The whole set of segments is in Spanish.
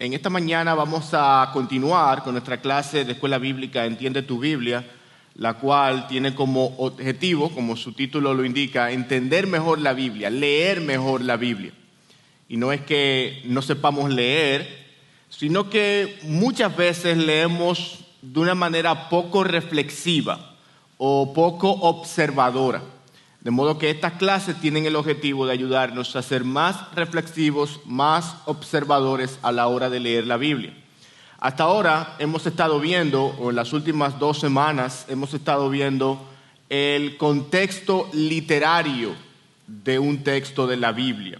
En esta mañana vamos a continuar con nuestra clase de Escuela Bíblica Entiende tu Biblia, la cual tiene como objetivo, como su título lo indica, entender mejor la Biblia, leer mejor la Biblia. Y no es que no sepamos leer, sino que muchas veces leemos de una manera poco reflexiva o poco observadora. De modo que estas clases tienen el objetivo de ayudarnos a ser más reflexivos, más observadores a la hora de leer la Biblia. Hasta ahora hemos estado viendo, o en las últimas 2 semanas, hemos estado viendo el contexto literario de un texto de la Biblia.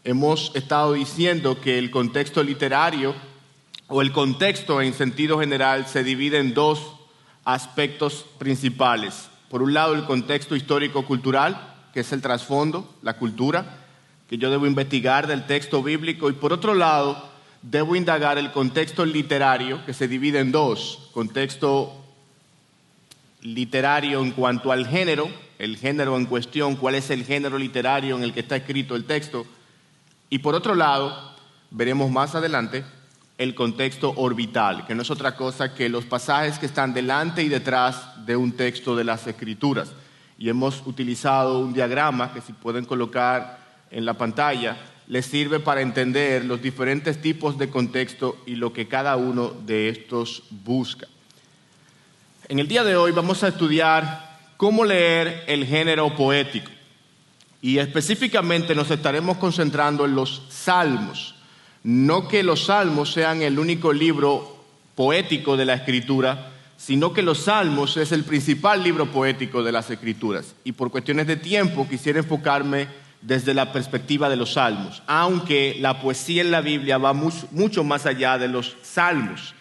Hemos estado diciendo que el contexto literario, o el contexto en sentido general, se divide en 2 aspectos principales. Por un lado, el contexto histórico-cultural, que es el trasfondo, la cultura, que yo debo investigar del texto bíblico. Y por otro lado, debo indagar el contexto literario, que se divide en 2. Contexto literario en cuanto al género, el género en cuestión, cuál es el género literario en el que está escrito el texto. Y por otro lado, veremos más adelante el contexto orbital, que no es otra cosa que los pasajes que están delante y detrás de un texto de las Escrituras. Y hemos utilizado un diagrama que, si pueden colocar en la pantalla, les sirve para entender los diferentes tipos de contexto y lo que cada uno de estos busca. En el día de hoy vamos a estudiar cómo leer el género poético. Y específicamente nos estaremos concentrando en los salmos. No que los salmos sean el único libro poético de la Escritura, sino que los salmos es el principal libro poético de las Escrituras. Y por cuestiones de tiempo quisiera enfocarme desde la perspectiva de los salmos, aunque la poesía en la Biblia va mucho más allá de los salmos.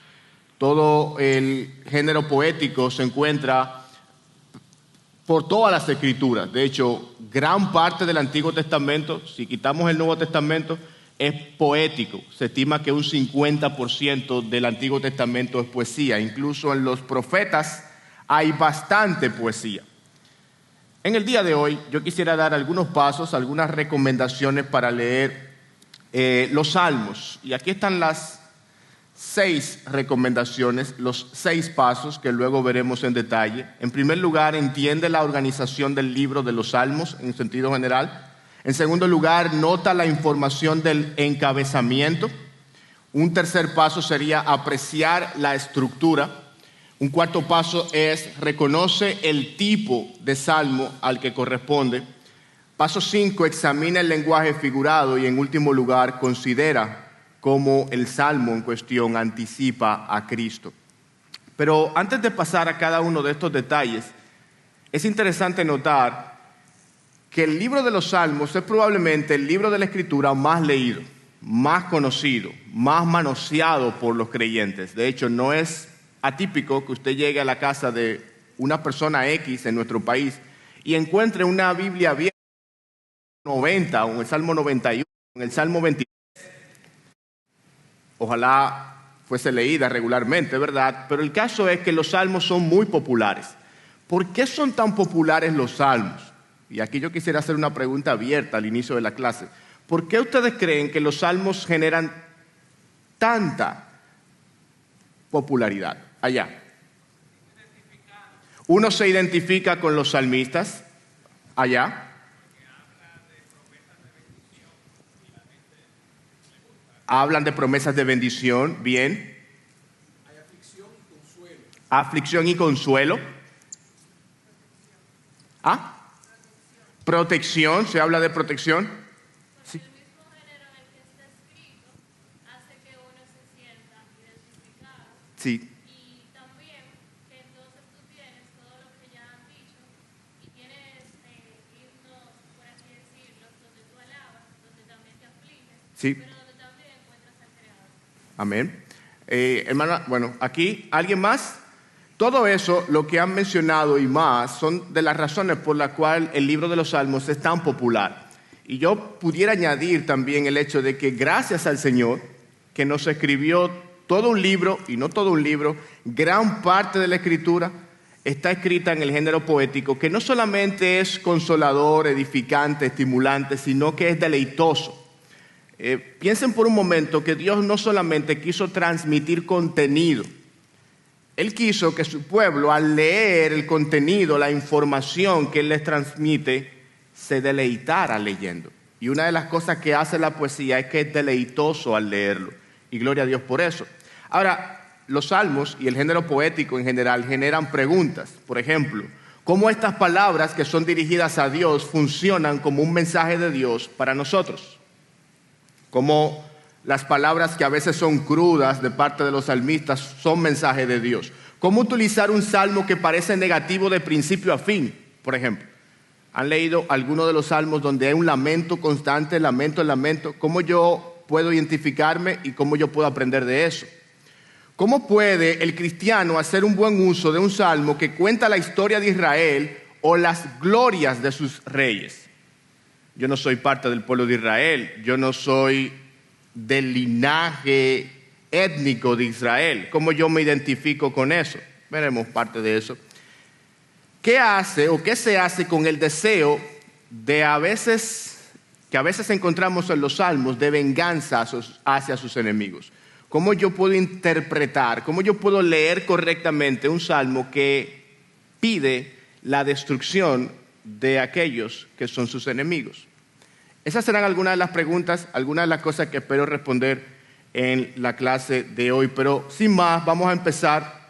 Todo el género poético se encuentra por todas las Escrituras. De hecho, gran parte del Antiguo Testamento, si quitamos el Nuevo Testamento, es poético. Se estima que un 50% del Antiguo Testamento es poesía. Incluso en los profetas hay bastante poesía. En el día de hoy yo quisiera dar algunos pasos, algunas recomendaciones para leer los salmos. Y aquí están las 6 recomendaciones, los 6 pasos que luego veremos en detalle. En primer lugar, entiende la organización del libro de los salmos en sentido general. En segundo lugar, nota la información del encabezamiento. Un tercer paso sería apreciar la estructura. Un cuarto paso es reconoce el tipo de salmo al que corresponde. Paso 5, examina el lenguaje figurado. Y en último lugar, considera cómo el salmo en cuestión anticipa a Cristo. Pero antes de pasar a cada uno de estos detalles, es interesante notar que el libro de los Salmos es probablemente el libro de la Escritura más leído, más conocido, más manoseado por los creyentes. De hecho, no es atípico que usted llegue a la casa de una persona X en nuestro país y encuentre una Biblia abierta en el 90, o en el Salmo 91, en el Salmo 23. Ojalá fuese leída regularmente, ¿verdad? Pero el caso es que los Salmos son muy populares. ¿Por qué son tan populares los Salmos? Y aquí yo quisiera hacer una pregunta abierta al inicio de la clase. ¿Por qué ustedes creen que los salmos generan tanta popularidad allá? Uno se identifica con los salmistas allá. Hablan de promesas de bendición, bien. Hay aflicción y consuelo. Aflicción y consuelo. ¿Ah? Protección, se habla de protección. Sí. El mismo género en el que está escrito hace que uno se sienta identificado. Sí. Y también que entonces tú tienes todo lo que ya han dicho y tienes himnos, por así decirlo, donde tú alabas, donde también te afliges, Sí. pero donde también encuentras al Creador. Amén. Hermana, bueno, aquí, ¿alguien más? Todo eso, lo que han mencionado y más, son de las razones por las cuales el libro de los Salmos es tan popular. Y yo pudiera añadir también el hecho de que gracias al Señor, que nos escribió todo un libro, y no todo un libro, gran parte de la Escritura está escrita en el género poético, que no solamente es consolador, edificante, estimulante, sino que es deleitoso. Piensen por un momento que Dios no solamente quiso transmitir contenido, Él quiso que su pueblo, al leer el contenido, la información que Él les transmite, se deleitara leyendo. Y una de las cosas que hace la poesía es que es deleitoso al leerlo. Y gloria a Dios por eso. Ahora, los salmos y el género poético en general generan preguntas. Por ejemplo, ¿cómo estas palabras que son dirigidas a Dios funcionan como un mensaje de Dios para nosotros? ¿Cómo las palabras que a veces son crudas de parte de los salmistas son mensaje de Dios? ¿Cómo utilizar un salmo que parece negativo de principio a fin, por ejemplo? ¿Han leído alguno de los salmos donde hay un lamento constante, lamento? ¿Cómo yo puedo identificarme y cómo yo puedo aprender de eso? ¿Cómo puede el cristiano hacer un buen uso de un salmo que cuenta la historia de Israel o las glorias de sus reyes? Yo no soy parte del pueblo de Israel, yo no soy del linaje étnico de Israel. ¿Cómo yo me identifico con eso? Veremos parte de eso. ¿Qué hace o qué se hace con el deseo de que a veces encontramos en los salmos de venganza hacia sus enemigos? ¿Cómo yo puedo interpretar, cómo yo puedo leer correctamente un salmo que pide la destrucción de aquellos que son sus enemigos? Esas serán algunas de las preguntas, algunas de las cosas que espero responder en la clase de hoy. Pero sin más, vamos a empezar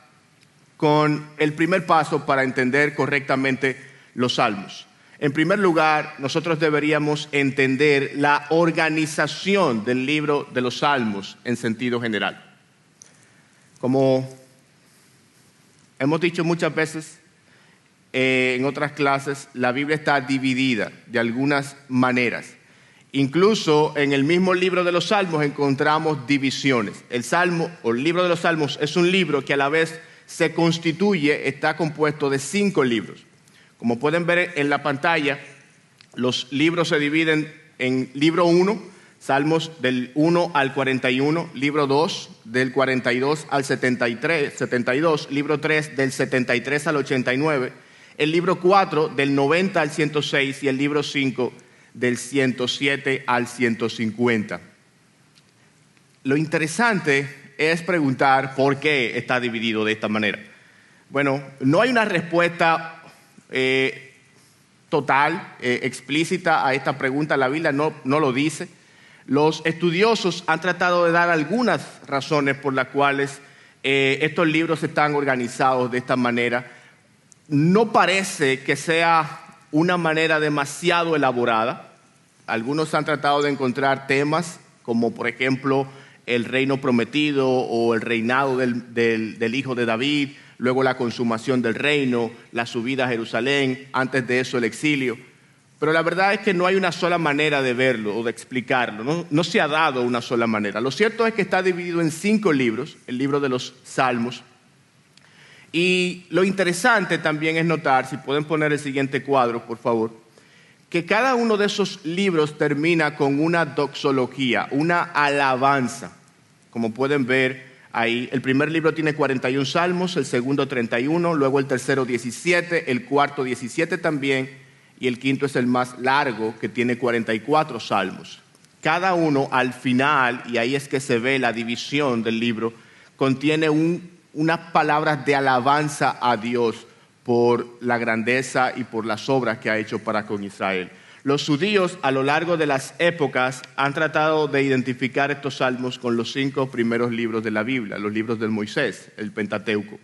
con el primer paso para entender correctamente los salmos. En primer lugar, nosotros deberíamos entender la organización del libro de los salmos en sentido general. Como hemos dicho muchas veces en otras clases, la Biblia está dividida de algunas maneras. Incluso en el mismo libro de los salmos encontramos divisiones. El salmo o el libro de los salmos es un libro que a la vez está compuesto de 5 libros. Como pueden ver en la pantalla, los libros se dividen en libro 1, salmos del 1 al 41, libro 2, del 42 al 72, libro 3, del 73 al 89, el libro 4, del 90 al 106 y el libro 5, del 107 al 150. Lo interesante es preguntar por qué está dividido de esta manera. Bueno, no hay una respuesta total, explícita a esta pregunta. La Biblia no lo dice. Los estudiosos han tratado de dar algunas razones por las cuales estos libros están organizados de esta manera. No parece que sea una manera demasiado elaborada. Algunos han tratado de encontrar temas como, por ejemplo, el reino prometido o el reinado del hijo de David, luego la consumación del reino, la subida a Jerusalén, antes de eso el exilio. Pero la verdad es que no hay una sola manera de verlo o de explicarlo, no se ha dado una sola manera. Lo cierto es que está dividido en 5 libros, el libro de los Salmos. Y lo interesante también es notar, si pueden poner el siguiente cuadro, por favor, que cada uno de esos libros termina con una doxología, una alabanza. Como pueden ver ahí, el primer libro tiene 41 salmos, el segundo 31, luego el tercero 17, el cuarto 17 también, y el quinto es el más largo, que tiene 44 salmos. Cada uno al final, y ahí es que se ve la división del libro, contiene unas palabras de alabanza a Dios por la grandeza y por las obras que ha hecho para con Israel. Los judíos a lo largo de las épocas han tratado de identificar estos salmos con los 5 primeros libros de la Biblia, los libros de Moisés, el Pentateuco.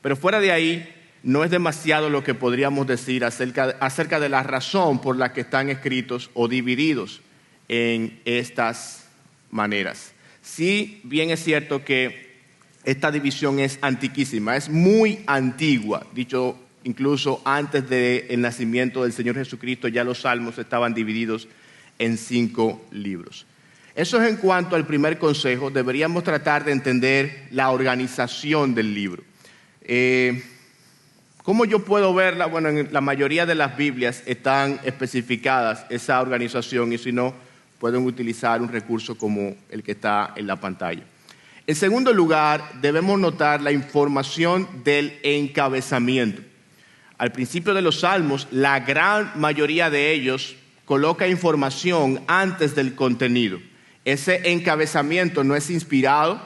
Pero fuera de ahí, no es demasiado lo que podríamos decir acerca de la razón por la que están escritos o divididos en estas maneras. Sí, bien es cierto que esta división es antiquísima, es muy antigua. Dicho incluso antes del nacimiento del Señor Jesucristo, ya los salmos estaban divididos en 5 libros. Eso es en cuanto al primer consejo. Deberíamos tratar de entender la organización del libro. ¿Cómo yo puedo verla? Bueno, en la mayoría de las Biblias están especificadas esa organización y si no, pueden utilizar un recurso como el que está en la pantalla. En segundo lugar, debemos notar la información del encabezamiento. Al principio de los salmos, la gran mayoría de ellos coloca información antes del contenido. Ese encabezamiento no es inspirado,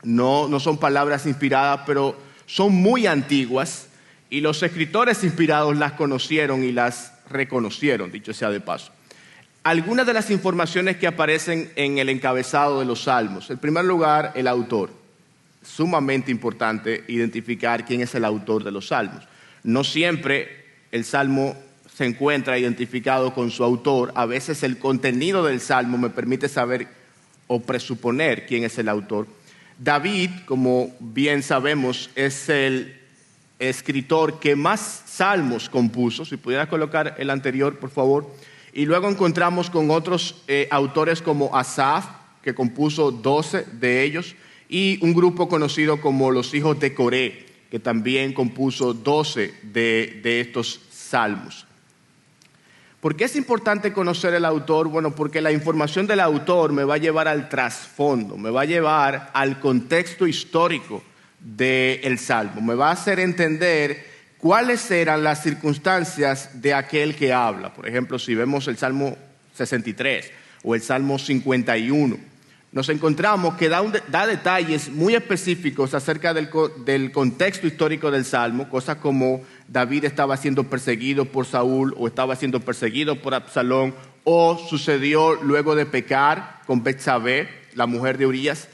no son palabras inspiradas, pero son muy antiguas y los escritores inspirados las conocieron y las reconocieron, dicho sea de paso. Algunas de las informaciones que aparecen en el encabezado de los salmos. En primer lugar, el autor. Sumamente importante identificar quién es el autor de los salmos. No siempre el salmo se encuentra identificado con su autor. A veces el contenido del salmo me permite saber o presuponer quién es el autor. David, como bien sabemos, es el escritor que más salmos compuso. Si pudieras colocar el anterior, por favor. Y luego encontramos con otros autores como Asaf, que compuso 12 de ellos, y un grupo conocido como los hijos de Coré, que también compuso 12 de estos salmos. ¿Por qué es importante conocer el autor? Bueno, porque la información del autor me va a llevar al trasfondo, me va a llevar al contexto histórico del salmo, me va a hacer entender cuáles eran las circunstancias de aquel que habla. Por ejemplo, si vemos el Salmo 63 o el Salmo 51, nos encontramos que da detalles muy específicos acerca del contexto histórico del Salmo, cosas como David estaba siendo perseguido por Saúl o estaba siendo perseguido por Absalón, o sucedió luego de pecar con Betsabé, la mujer de Urías.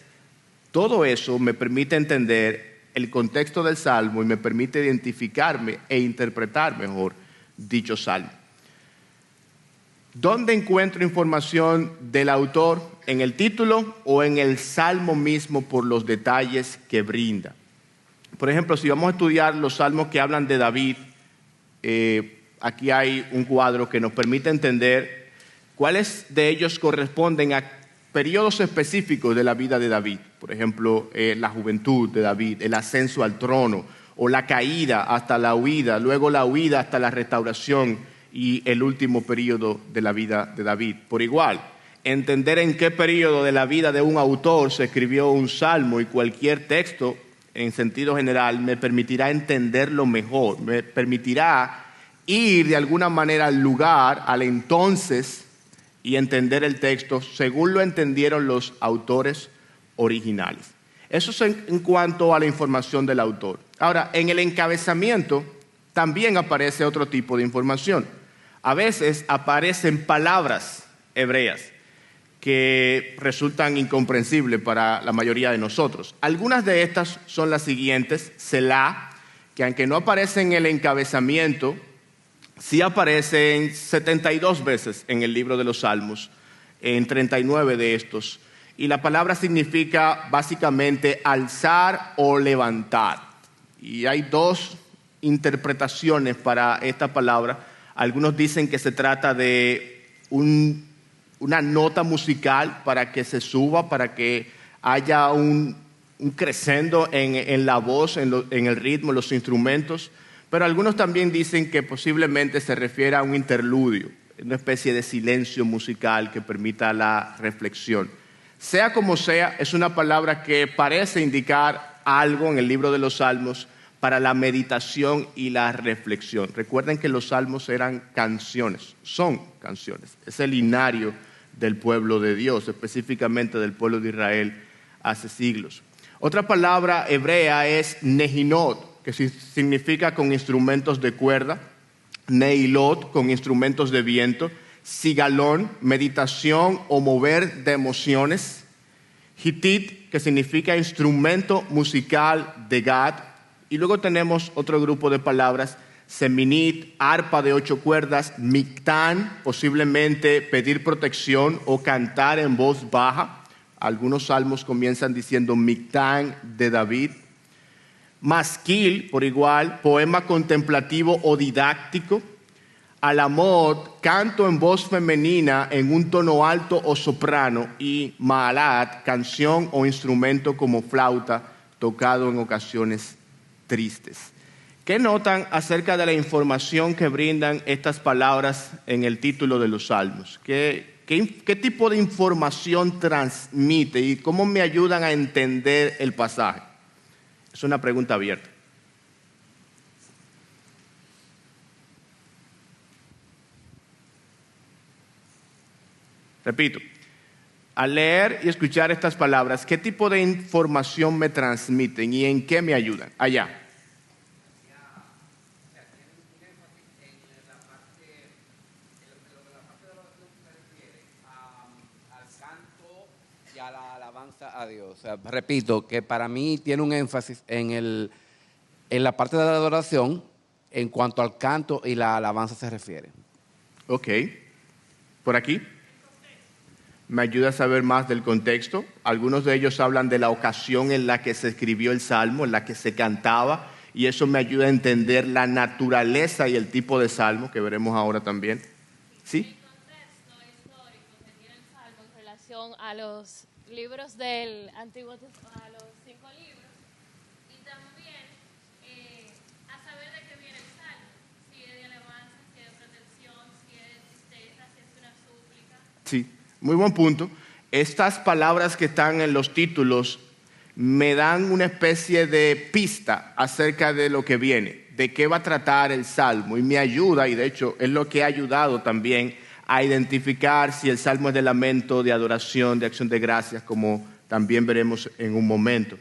Todo eso me permite entender el contexto del Salmo y me permite identificarme e interpretar mejor dicho Salmo. ¿Dónde encuentro información del autor? ¿En el título o en el Salmo mismo por los detalles que brinda? Por ejemplo, si vamos a estudiar los salmos que hablan de David, aquí hay un cuadro que nos permite entender cuáles de ellos corresponden a periodos específicos de la vida de David. Por ejemplo, la juventud de David, el ascenso al trono, o la caída hasta la huida, luego la huida hasta la restauración y el último periodo de la vida de David. Por igual, entender en qué periodo de la vida de un autor se escribió un salmo y cualquier texto en sentido general me permitirá entenderlo mejor, me permitirá ir de alguna manera al lugar, al entonces, y entender el texto según lo entendieron los autores originales. Eso es en cuanto a la información del autor. Ahora, en el encabezamiento también aparece otro tipo de información. A veces aparecen palabras hebreas que resultan incomprensibles para la mayoría de nosotros. Algunas de estas son las siguientes: Selah, que aunque no aparece en el encabezamiento, sí aparecen 72 veces en el libro de los Salmos, en 39 de estos. Y la palabra significa básicamente alzar o levantar. Y hay dos interpretaciones para esta palabra. Algunos dicen que se trata de una nota musical para que se suba, para que haya un crescendo en la voz, en el ritmo, en los instrumentos. Pero algunos también dicen que posiblemente se refiere a un interludio, una especie de silencio musical que permita la reflexión. Sea como sea, es una palabra que parece indicar algo en el libro de los Salmos para la meditación y la reflexión. Recuerden que los Salmos eran canciones, son canciones. Es el linario del pueblo de Dios, específicamente del pueblo de Israel hace siglos. Otra palabra hebrea es nehinot, que significa con instrumentos de cuerda, neilot, con instrumentos de viento, sigalón, meditación o mover de emociones, hitit, que significa instrumento musical de Gad, y luego tenemos otro grupo de palabras, seminit, arpa de 8 cuerdas, mictán, posiblemente pedir protección o cantar en voz baja. Algunos salmos comienzan diciendo mictán de David. Masquil, por igual, poema contemplativo o didáctico. Alamot, canto en voz femenina en un tono alto o soprano. Y maalat, canción o instrumento como flauta, tocado en ocasiones tristes. ¿Qué notan acerca de la información que brindan estas palabras en el título de los Salmos? ¿Qué tipo de información transmite y cómo me ayudan a entender el pasaje? Es una pregunta abierta. Repito, Al leer y escuchar estas palabras, ¿qué tipo de información me transmiten y en qué me ayudan? Allá. Al canto y a la alabanza a Dios. O sea, repito, que para mí tiene un énfasis en la parte de la adoración en cuanto al canto y la alabanza se refiere. Ok. ¿Por aquí? Me ayuda a saber más del contexto. Algunos de ellos hablan de la ocasión en la que se escribió el salmo, en la que se cantaba, y eso me ayuda a entender la naturaleza y el tipo de salmo que veremos ahora también. ¿Sí? El contexto histórico que tiene el Salmo en relación a los libros del Antiguo Testamento, a los 5 libros, y también a saber de qué viene el Salmo, si es de alabanza, si es de protección, si es de tristeza, si es una súplica. Sí, muy buen punto. Estas palabras que están en los títulos me dan una especie de pista acerca de lo que viene, de qué va a tratar el Salmo, y me ayuda, y de hecho es lo que ha ayudado también a identificar si el Salmo es de lamento, de adoración, de acción de gracias, como también veremos en un momento.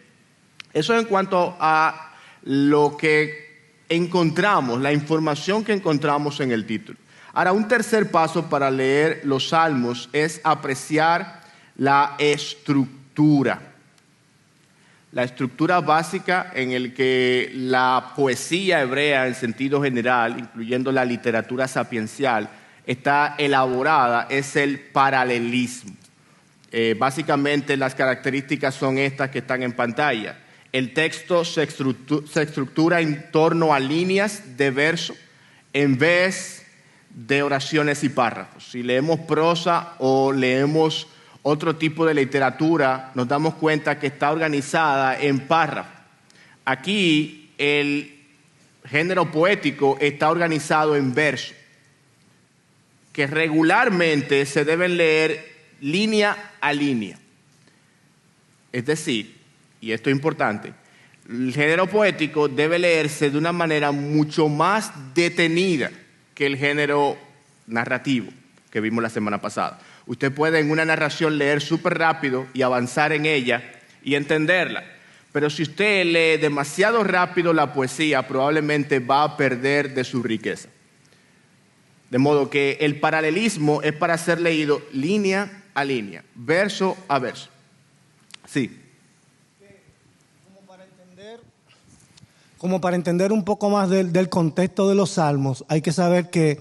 Eso en cuanto a lo que encontramos, la información que encontramos en el título. Ahora, un tercer paso para leer los salmos es apreciar la estructura. La estructura básica en el que la poesía hebrea en sentido general, incluyendo la literatura sapiencial, está elaborada, es el paralelismo. Básicamente las características son estas que están en pantalla. El texto se estructura en torno a líneas de verso en vez de oraciones y párrafos. Si leemos prosa o leemos otro tipo de literatura, nos damos cuenta que está organizada en párrafos. Aquí el género poético está organizado en verso, que regularmente se deben leer línea a línea. Es decir, y esto es importante, el género poético debe leerse de una manera mucho más detenida que el género narrativo que vimos la semana pasada. Usted puede en una narración leer súper rápido y avanzar en ella y entenderla. Pero si usted lee demasiado rápido la poesía, probablemente va a perder de su riqueza. De modo que el paralelismo es para ser leído línea a línea, verso a verso. Sí. Como para entender un poco más del contexto de los salmos, hay que saber que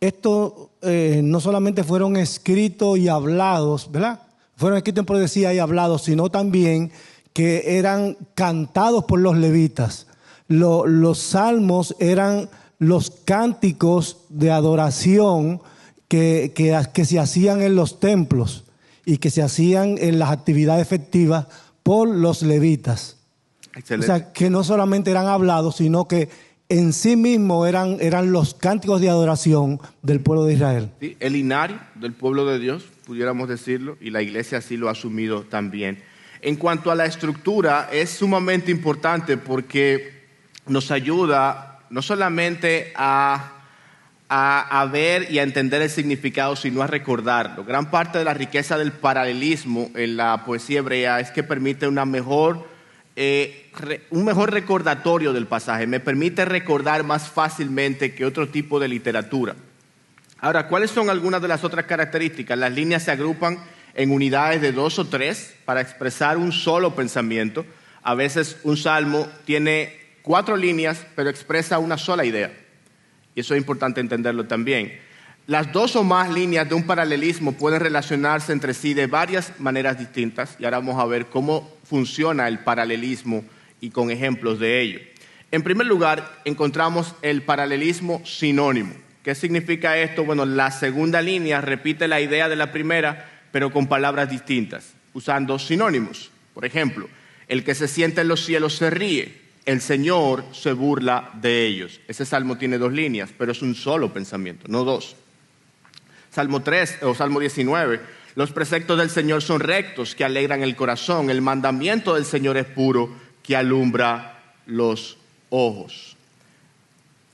estos no solamente fueron escritos y hablados, ¿verdad? Fueron escritos en poesía y hablados, sino también que eran cantados por los levitas. Los salmos eran los cánticos de adoración que se hacían en los templos y que se hacían en las actividades festivas por los levitas. Excelente. O sea, que no solamente eran hablados, sino que en sí mismo eran los cánticos de adoración del pueblo de Israel. Sí, el linario del pueblo de Dios, pudiéramos decirlo, y la iglesia así lo ha asumido también. En cuanto a la estructura, es sumamente importante porque nos ayuda no solamente a ver y a entender el significado, sino a recordarlo. Gran parte de la riqueza del paralelismo en la poesía hebrea es que permite un mejor recordatorio del pasaje, me permite recordar más fácilmente que otro tipo de literatura. Ahora, ¿cuáles son algunas de las otras características? Las líneas se agrupan en unidades de 2 o 3 para expresar un solo pensamiento. A veces un salmo tiene 4 líneas, pero expresa una sola idea. Y eso es importante entenderlo también. Las 2 o más líneas de un paralelismo pueden relacionarse entre sí de varias maneras distintas. Y ahora vamos a ver cómo funciona el paralelismo y con ejemplos de ello. En primer lugar, encontramos el paralelismo sinónimo. ¿Qué significa esto? Bueno, la segunda línea repite la idea de la primera, pero con palabras distintas, usando sinónimos. Por ejemplo, el que se sienta en los cielos se ríe, el Señor se burla de ellos. Ese salmo tiene 2 líneas, pero es un solo pensamiento, no 2. Salmo 3 o Salmo 19, los preceptos del Señor son rectos, que alegran el corazón. El mandamiento del Señor es puro, que alumbra los ojos.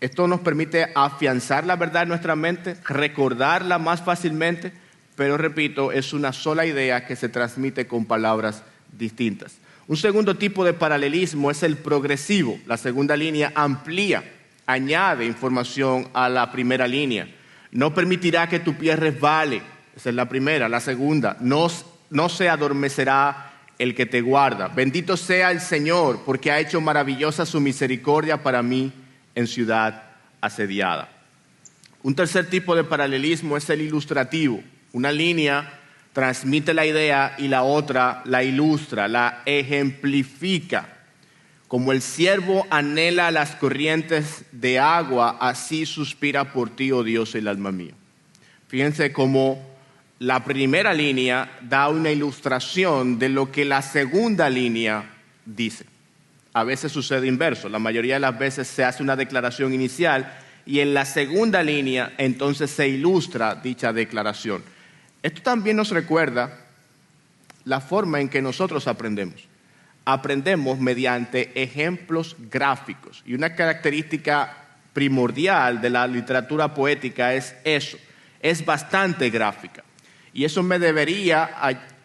Esto nos permite afianzar la verdad en nuestra mente, recordarla más fácilmente, pero repito, es una sola idea que se transmite con palabras distintas. Un segundo tipo de paralelismo es el progresivo. La segunda línea amplía, añade información a la primera línea. No permitirá que tu pie resbale. Esa es la primera. La segunda, no se adormecerá el que te guarda. Bendito sea el Señor, porque ha hecho maravillosa su misericordia para mí en ciudad asediada. Un tercer tipo de paralelismo es el ilustrativo. Una línea transmite la idea y la otra la ilustra, la ejemplifica. Como el siervo anhela las corrientes de agua, así suspira por ti, oh Dios, el alma mía. Fíjense cómo la primera línea da una ilustración de lo que la segunda línea dice. A veces sucede inverso, la mayoría de las veces se hace una declaración inicial y en la segunda línea entonces se ilustra dicha declaración. Esto también nos recuerda la forma en que nosotros aprendemos. Aprendemos mediante ejemplos gráficos y una característica primordial de la literatura poética es eso, es bastante gráfica. Y eso me debería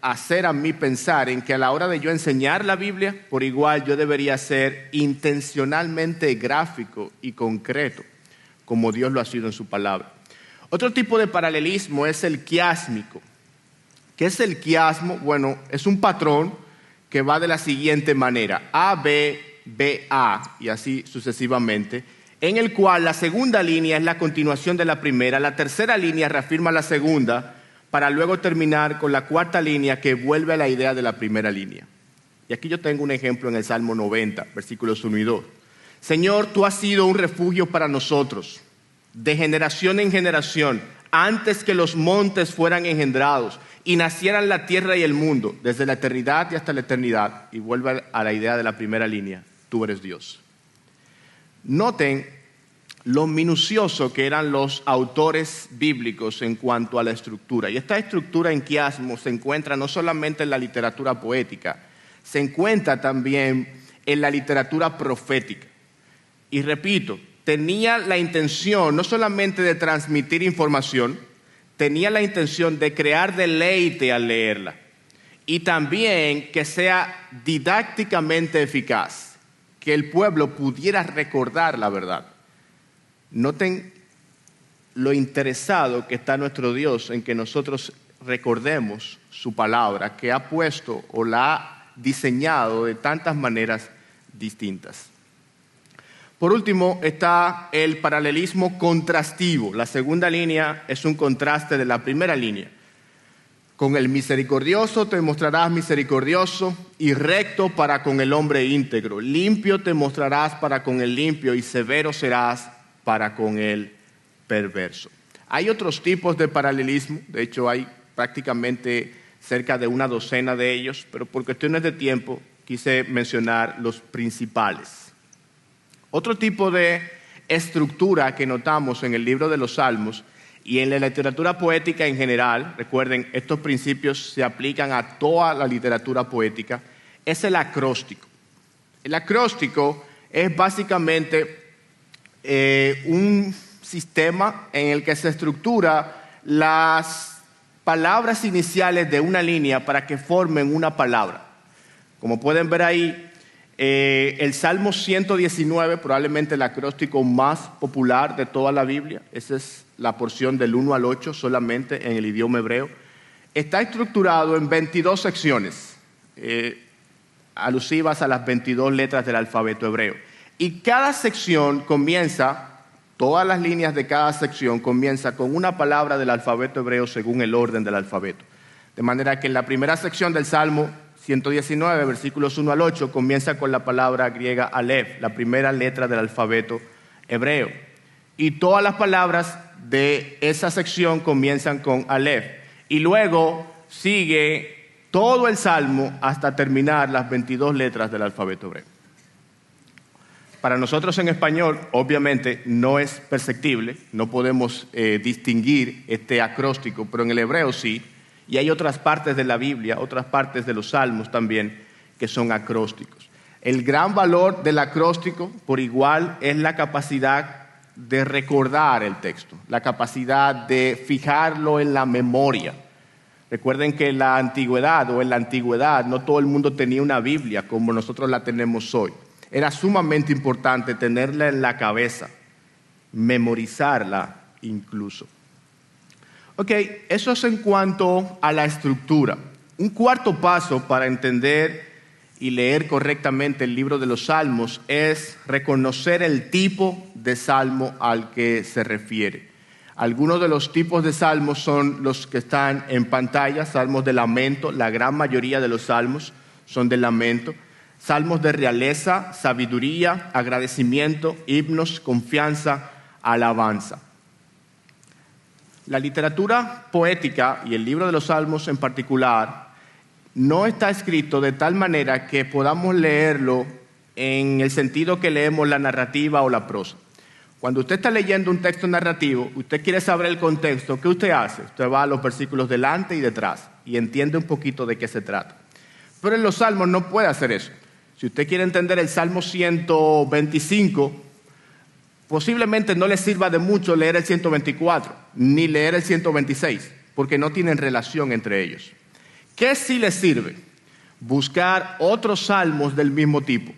hacer a mí pensar en que a la hora de yo enseñar la Biblia, por igual yo debería ser intencionalmente gráfico y concreto, como Dios lo ha sido en su palabra. Otro tipo de paralelismo es el quiásmico. ¿Qué es el quiasmo? Bueno, es un patrón que va de la siguiente manera, A, B, B, A, y así sucesivamente, en el cual la segunda línea es la continuación de la primera, la tercera línea reafirma la segunda, para luego terminar con la cuarta línea que vuelve a la idea de la primera línea. Y aquí yo tengo un ejemplo en el Salmo 90, versículos 1 y 2. Señor, tú has sido un refugio para nosotros, de generación en generación, antes que los montes fueran engendrados y nacieran la tierra y el mundo, desde la eternidad y hasta la eternidad, y vuelve a la idea de la primera línea, tú eres Dios. Noten lo minucioso que eran los autores bíblicos en cuanto a la estructura. Y esta estructura en quiasmo se encuentra no solamente en la literatura poética, se encuentra también en la literatura profética. Y repito, tenía la intención no solamente de transmitir información, tenía la intención de crear deleite al leerla y también que sea didácticamente eficaz, que el pueblo pudiera recordar la verdad. Noten lo interesado que está nuestro Dios en que nosotros recordemos su palabra, que ha puesto o la ha diseñado de tantas maneras distintas. Por último está el paralelismo contrastivo. La segunda línea es un contraste de la primera línea. Con el misericordioso te mostrarás misericordioso y recto para con el hombre íntegro. Limpio te mostrarás para con el limpio y severo serás para con el perverso. Hay otros tipos de paralelismo, de hecho hay prácticamente cerca de una docena de ellos, pero por cuestiones de tiempo quise mencionar los principales. Otro tipo de estructura que notamos en el libro de los Salmos y en la literatura poética en general, recuerden, estos principios se aplican a toda la literatura poética, es el acróstico. El acróstico es básicamente un sistema en el que se estructura las palabras iniciales de una línea para que formen una palabra. Como pueden ver ahí, el Salmo 119, probablemente el acróstico más popular de toda la Biblia, esa es la porción del 1 al 8 solamente en el idioma hebreo, está estructurado en 22 secciones alusivas a las 22 letras del alfabeto hebreo. Y cada sección comienza, todas las líneas de cada sección comienza con una palabra del alfabeto hebreo según el orden del alfabeto. De manera que en la primera sección del Salmo 119, versículos 1 al 8, comienza con la palabra griega Aleph, la primera letra del alfabeto hebreo. Y todas las palabras de esa sección comienzan con Aleph. Y luego sigue todo el Salmo hasta terminar las 22 letras del alfabeto hebreo. Para nosotros en español, obviamente, no es perceptible, no podemos distinguir este acróstico, pero en el hebreo sí. Y hay otras partes de la Biblia, otras partes de los Salmos también, que son acrósticos. El gran valor del acróstico, por igual, es la capacidad de recordar el texto, la capacidad de fijarlo en la memoria. Recuerden que en la antigüedad no todo el mundo tenía una Biblia como nosotros la tenemos hoy. Era sumamente importante tenerla en la cabeza, memorizarla incluso. Ok, eso es en cuanto a la estructura. Un cuarto paso para entender y leer correctamente el libro de los Salmos es reconocer el tipo de salmo al que se refiere. Algunos de los tipos de salmos son los que están en pantalla, salmos de lamento, la gran mayoría de los salmos son de lamento, salmos de realeza, sabiduría, agradecimiento, himnos, confianza, alabanza. La literatura poética y el libro de los Salmos en particular no está escrito de tal manera que podamos leerlo en el sentido que leemos la narrativa o la prosa. Cuando usted está leyendo un texto narrativo, usted quiere saber el contexto, ¿qué usted hace? Usted va a los versículos delante y detrás y entiende un poquito de qué se trata. Pero en los Salmos no puede hacer eso. Si usted quiere entender el Salmo 125, posiblemente no le sirva de mucho leer el 124, ni leer el 126, porque no tienen relación entre ellos. ¿Qué sí le sirve? Buscar otros salmos del mismo tipo.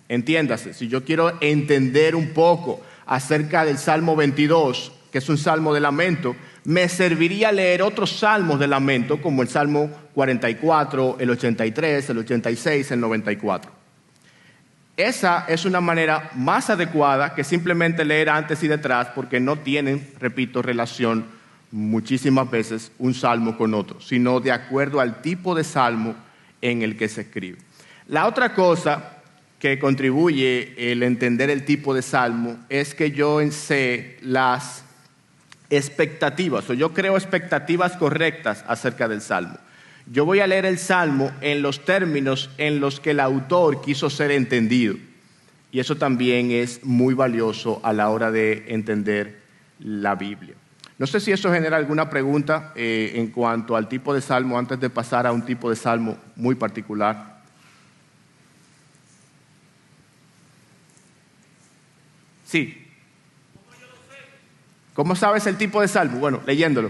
Entiéndase, si yo quiero entender un poco acerca del Salmo 22, que es un salmo de lamento, me serviría leer otros salmos de lamento, como el Salmo 44, el 83, el 86, el 94. Esa es una manera más adecuada que simplemente leer antes y detrás, porque no tienen, repito, relación muchísimas veces un salmo con otro, sino de acuerdo al tipo de salmo en el que se escribe. La otra cosa que contribuye el entender el tipo de salmo es que yo sé las expectativas, o yo creo expectativas correctas acerca del salmo. Yo voy a leer el salmo en los términos en los que el autor quiso ser entendido. Y eso también es muy valioso a la hora de entender la Biblia. No sé si eso genera alguna pregunta en cuanto al tipo de salmo antes de pasar a un tipo de salmo muy particular. Sí. ¿Cómo sabes el tipo de salmo? Bueno, leyéndolo.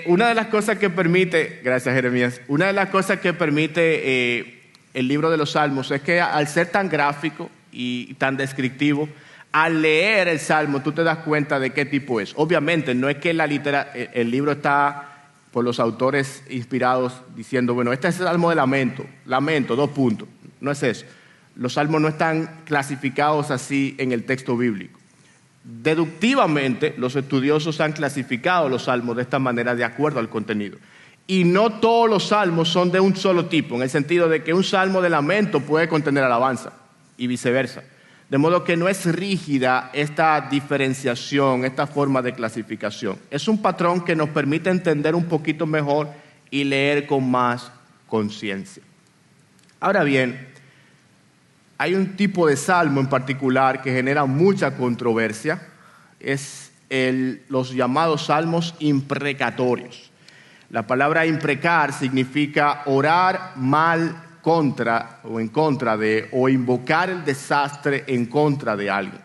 Una de las cosas que permite, gracias Jeremías, una de las cosas que permite el libro de los Salmos es que al ser tan gráfico y tan descriptivo, al leer el Salmo tú te das cuenta de qué tipo es. Obviamente no es que el libro está por los autores inspirados diciendo, bueno, este es el Salmo de lamento, 2 puntos. No es eso. Los salmos no están clasificados así en el texto bíblico. Deductivamente, los estudiosos han clasificado los salmos de esta manera de acuerdo al contenido. Y no todos los salmos son de un solo tipo, en el sentido de que un salmo de lamento puede contener alabanza y viceversa. De modo que no es rígida esta diferenciación, esta forma de clasificación. Es un patrón que nos permite entender un poquito mejor y leer con más conciencia. Ahora bien, hay un tipo de salmo en particular que genera mucha controversia, es los llamados salmos imprecatorios. La palabra imprecar significa orar mal contra o en contra de, o invocar el desastre en contra de alguien.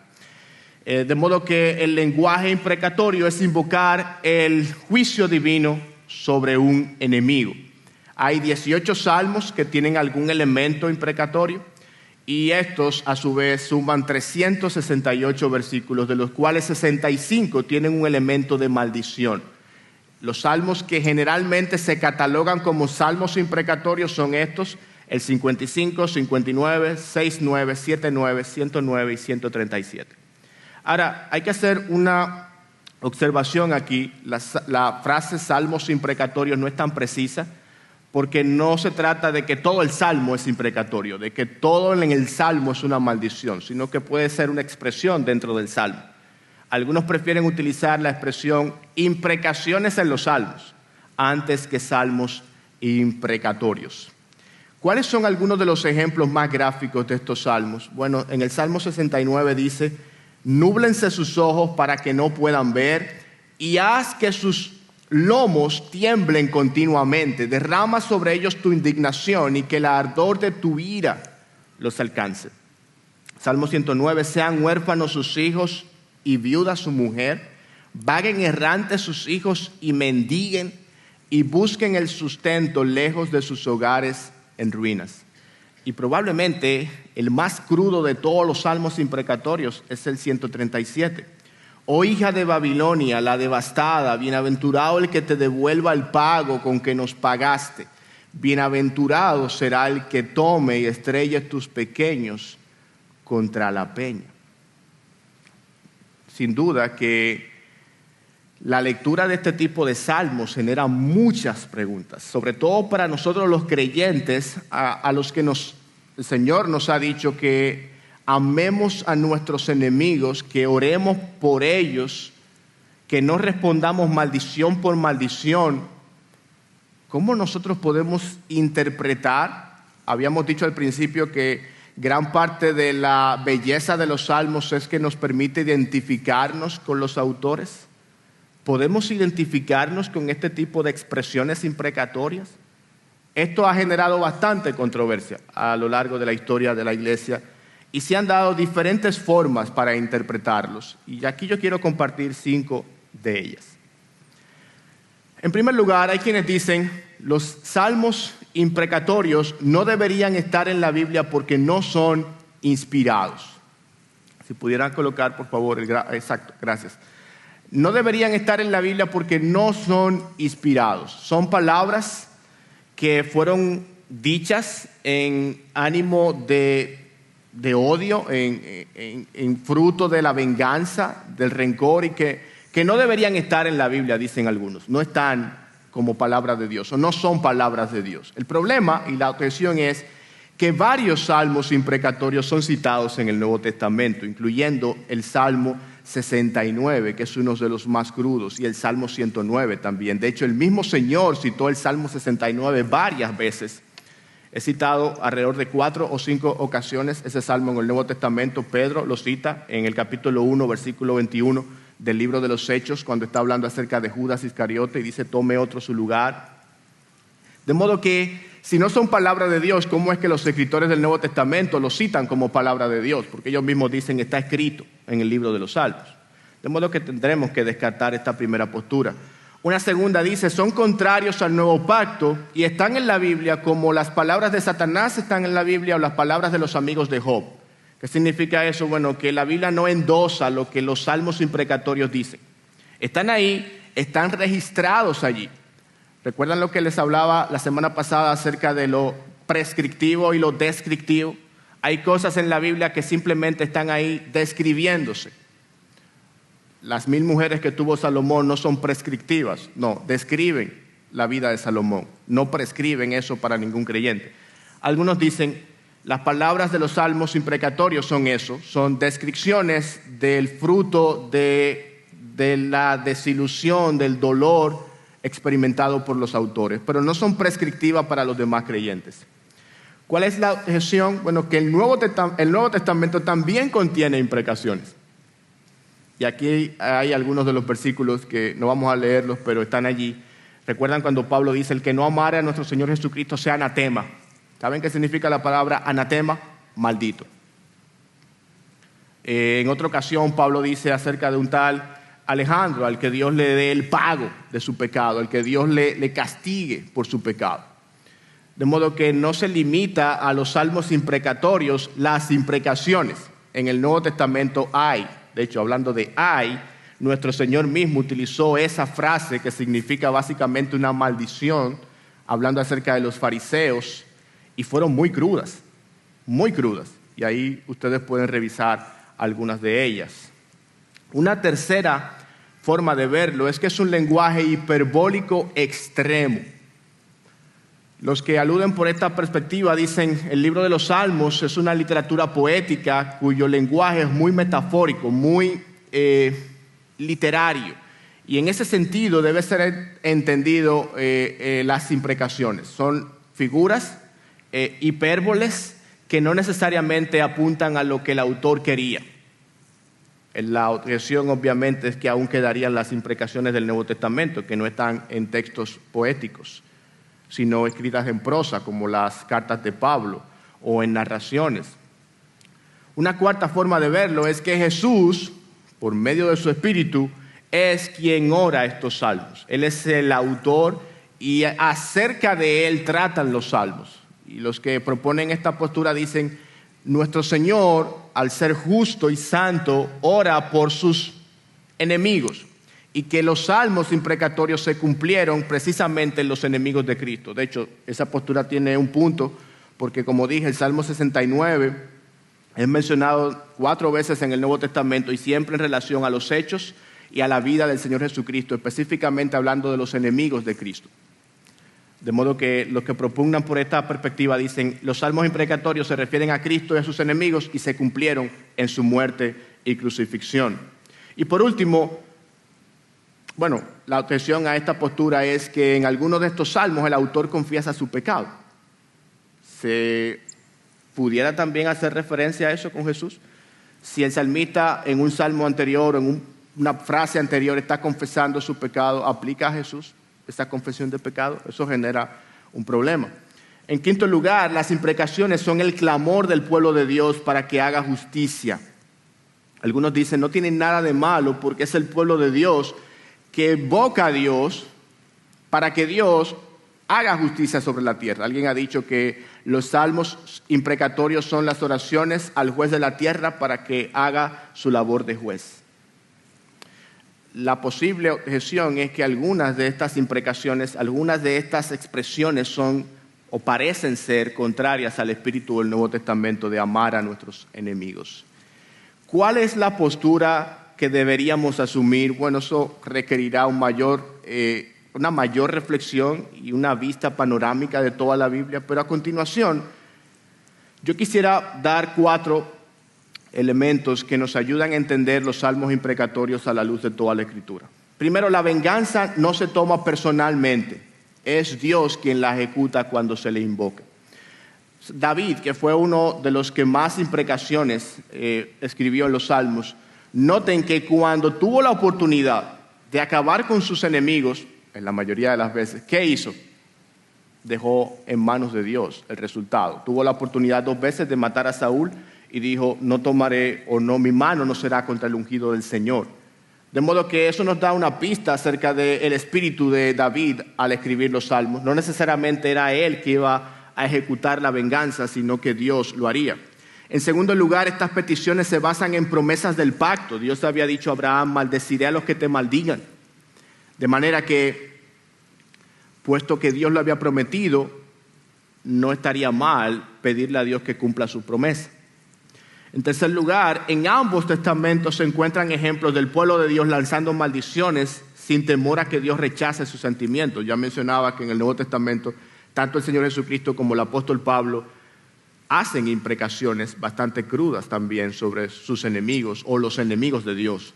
De modo que el lenguaje imprecatorio es invocar el juicio divino sobre un enemigo. Hay 18 salmos que tienen algún elemento imprecatorio. Y estos, a su vez, suman 368 versículos, de los cuales 65 tienen un elemento de maldición. Los salmos que generalmente se catalogan como salmos imprecatorios son estos, el 55, 59, 69, 79, 109 y 137. Ahora, hay que hacer una observación aquí. La frase salmos imprecatorios no es tan precisa, porque no se trata de que todo el salmo es imprecatorio, de que todo en el salmo es una maldición, sino que puede ser una expresión dentro del salmo. Algunos prefieren utilizar la expresión imprecaciones en los salmos antes que salmos imprecatorios. ¿Cuáles son algunos de los ejemplos más gráficos de estos salmos? Bueno, en el Salmo 69 dice, núblense sus ojos para que no puedan ver y haz que sus lomos tiemblen continuamente, derrama sobre ellos tu indignación y que el ardor de tu ira los alcance. Salmo 109, sean huérfanos sus hijos y viuda su mujer, vaguen errantes sus hijos y mendiguen, y busquen el sustento lejos de sus hogares en ruinas. Y probablemente el más crudo de todos los salmos imprecatorios es el 137. Oh hija de Babilonia, la devastada, bienaventurado el que te devuelva el pago con que nos pagaste. Bienaventurado será el que tome y estrelle tus pequeños contra la peña. Sin duda que la lectura de este tipo de salmos genera muchas preguntas, sobre todo para nosotros los creyentes, a los que el Señor nos ha dicho que amemos a nuestros enemigos, que oremos por ellos, que no respondamos maldición por maldición. ¿Cómo nosotros podemos interpretar? Habíamos dicho al principio que gran parte de la belleza de los salmos es que nos permite identificarnos con los autores. ¿Podemos identificarnos con este tipo de expresiones imprecatorias? Esto ha generado bastante controversia a lo largo de la historia de la iglesia y se han dado diferentes formas para interpretarlos. Y aquí yo quiero compartir 5 de ellas. En primer lugar, hay quienes dicen los salmos imprecatorios no deberían estar en la Biblia porque no son inspirados. Si pudieran colocar, por favor, exacto, gracias. No deberían estar en la Biblia porque no son inspirados. Son palabras que fueron dichas en ánimo de odio, en fruto de la venganza, del rencor, y que no deberían estar en la Biblia, dicen algunos. No están como palabras de Dios, o no son palabras de Dios. El problema y la objeción es que varios salmos imprecatorios son citados en el Nuevo Testamento, incluyendo el Salmo 69, que es uno de los más crudos, y el Salmo 109 también. De hecho, el mismo Señor citó el Salmo 69 varias veces. He citado alrededor de 4 o 5 ocasiones ese salmo en el Nuevo Testamento. Pedro lo cita en el capítulo 1, versículo 21 del libro de los Hechos, cuando está hablando acerca de Judas Iscariote y dice, tome otro su lugar. De modo que, si no son palabras de Dios, ¿cómo es que los escritores del Nuevo Testamento lo citan como palabra de Dios? Porque ellos mismos dicen, está escrito en el libro de los Salmos. De modo que tendremos que descartar esta primera postura. Una segunda dice, son contrarios al nuevo pacto y están en la Biblia como las palabras de Satanás están en la Biblia o las palabras de los amigos de Job. ¿Qué significa eso? Bueno, que la Biblia no endosa lo que los salmos imprecatorios dicen. Están ahí, están registrados allí. ¿Recuerdan lo que les hablaba la semana pasada acerca de lo prescriptivo y lo descriptivo? Hay cosas en la Biblia que simplemente están ahí describiéndose. Las 1000 mujeres que tuvo Salomón no son prescriptivas, no, describen la vida de Salomón, no prescriben eso para ningún creyente. Algunos dicen, las palabras de los salmos imprecatorios son eso, son descripciones del fruto de la desilusión, del dolor experimentado por los autores, pero no son prescriptivas para los demás creyentes. ¿Cuál es la objeción? Bueno, que el Nuevo Testamento también contiene imprecaciones. Y aquí hay algunos de los versículos que no vamos a leerlos, pero están allí. ¿Recuerdan cuando Pablo dice, el que no amare a nuestro Señor Jesucristo sea anatema? ¿Saben qué significa la palabra anatema? Maldito. En otra ocasión Pablo dice acerca de un tal Alejandro, al que Dios le dé el pago de su pecado, al que Dios le castigue por su pecado. De modo que no se limita a los salmos imprecatorios, las imprecaciones. En el Nuevo Testamento hay. De hecho, hablando de hay, nuestro Señor mismo utilizó esa frase que significa básicamente una maldición, hablando acerca de los fariseos, y fueron muy crudas, y ahí ustedes pueden revisar algunas de ellas. Una tercera forma de verlo es que es un lenguaje hiperbólico extremo. Los que aluden por esta perspectiva dicen, el libro de los Salmos es una literatura poética cuyo lenguaje es muy metafórico, muy literario. Y en ese sentido debe ser entendido las imprecaciones. Son figuras, hipérboles, que no necesariamente apuntan a lo que el autor quería. La objeción obviamente es que aún quedarían las imprecaciones del Nuevo Testamento, que no están en textos poéticos, sino escritas en prosa, como las cartas de Pablo, o en narraciones. Una cuarta forma de verlo es que Jesús, por medio de su Espíritu, es quien ora estos salmos. Él es el autor y acerca de él tratan los salmos. Y los que proponen esta postura dicen, nuestro Señor, al ser justo y santo, ora por sus enemigos, y que los salmos imprecatorios se cumplieron precisamente en los enemigos de Cristo. De hecho, esa postura tiene un punto, porque como dije, el Salmo 69 es mencionado 4 veces en el Nuevo Testamento y siempre en relación a los hechos y a la vida del Señor Jesucristo, específicamente hablando de los enemigos de Cristo. De modo que los que propugnan por esta perspectiva dicen, los salmos imprecatorios se refieren a Cristo y a sus enemigos y se cumplieron en su muerte y crucifixión. Y por último, bueno, la objeción a esta postura es que en algunos de estos salmos el autor confiesa su pecado. ¿Se pudiera también hacer referencia a eso con Jesús? Si el salmista en un salmo anterior, en una frase anterior está confesando su pecado, ¿aplica a Jesús esta confesión de pecado? Eso genera un problema. En quinto lugar, las imprecaciones son el clamor del pueblo de Dios para que haga justicia. Algunos dicen, no tienen nada de malo porque es el pueblo de Dios que evoca a Dios para que Dios haga justicia sobre la tierra. Alguien ha dicho que los salmos imprecatorios son las oraciones al juez de la tierra para que haga su labor de juez. La posible objeción es que algunas de estas imprecaciones, algunas de estas expresiones son o parecen ser contrarias al espíritu del Nuevo Testamento de amar a nuestros enemigos. ¿Cuál es la postura que deberíamos asumir? Bueno, eso requerirá una mayor reflexión y una vista panorámica de toda la Biblia, pero a continuación yo quisiera dar 4 elementos que nos ayudan a entender los salmos imprecatorios a la luz de toda la Escritura. Primero, la venganza no se toma personalmente, es Dios quien la ejecuta cuando se le invoca. David, que fue uno de los que más imprecaciones escribió en los salmos, noten que cuando tuvo la oportunidad de acabar con sus enemigos, en la mayoría de las veces, ¿qué hizo? Dejó en manos de Dios el resultado. Tuvo la oportunidad 2 veces de matar a Saúl y dijo, no tomaré o no, mi mano no será contra el ungido del Señor. De modo que eso nos da una pista acerca del espíritu de David al escribir los salmos. No necesariamente era él que iba a ejecutar la venganza, sino que Dios lo haría. En segundo lugar, estas peticiones se basan en promesas del pacto. Dios había dicho a Abraham, maldeciré a los que te maldigan. De manera que, puesto que Dios lo había prometido, no estaría mal pedirle a Dios que cumpla su promesa. En tercer lugar, en ambos testamentos se encuentran ejemplos del pueblo de Dios lanzando maldiciones sin temor a que Dios rechace sus sentimientos. Ya mencionaba que en el Nuevo Testamento, tanto el Señor Jesucristo como el apóstol Pablo hacen imprecaciones bastante crudas también sobre sus enemigos o los enemigos de Dios.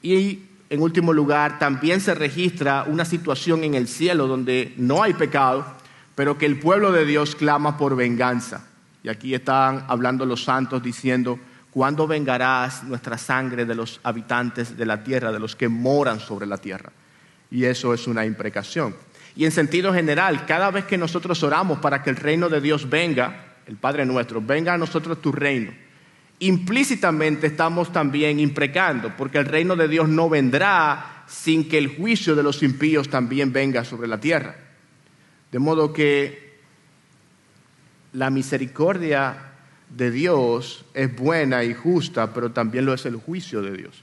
Y en último lugar, también se registra una situación en el cielo donde no hay pecado, pero que el pueblo de Dios clama por venganza. Y aquí están hablando los santos diciendo, ¿cuándo vengarás nuestra sangre de los habitantes de la tierra, de los que moran sobre la tierra? Y eso es una imprecación. Y en sentido general, cada vez que nosotros oramos para que el reino de Dios venga, el Padre nuestro, venga a nosotros tu reino, implícitamente estamos también imprecando, porque el reino de Dios no vendrá sin que el juicio de los impíos también venga sobre la tierra. De modo que la misericordia de Dios es buena y justa, pero también lo es el juicio de Dios.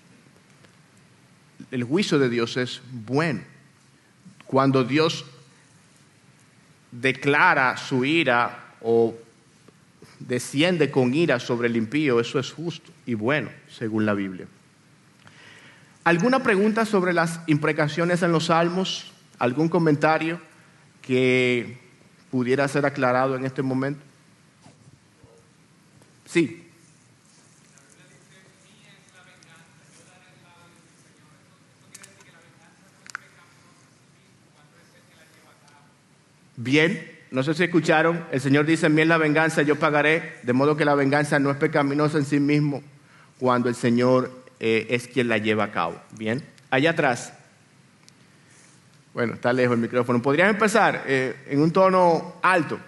El juicio de Dios es bueno. Cuando Dios declara su ira o desciende con ira sobre el impío, eso es justo y bueno, según la Biblia. ¿Alguna pregunta sobre las imprecaciones en los salmos? ¿Algún comentario que pudiera ser aclarado en este momento? Sí. Bien, no sé si escucharon, el Señor dice, mía es la venganza, yo pagaré, de modo que la venganza no es pecaminosa en sí mismo cuando el Señor es quien la lleva a cabo. Bien, allá atrás. Bueno, está lejos el micrófono. ¿Podrían empezar en un tono alto?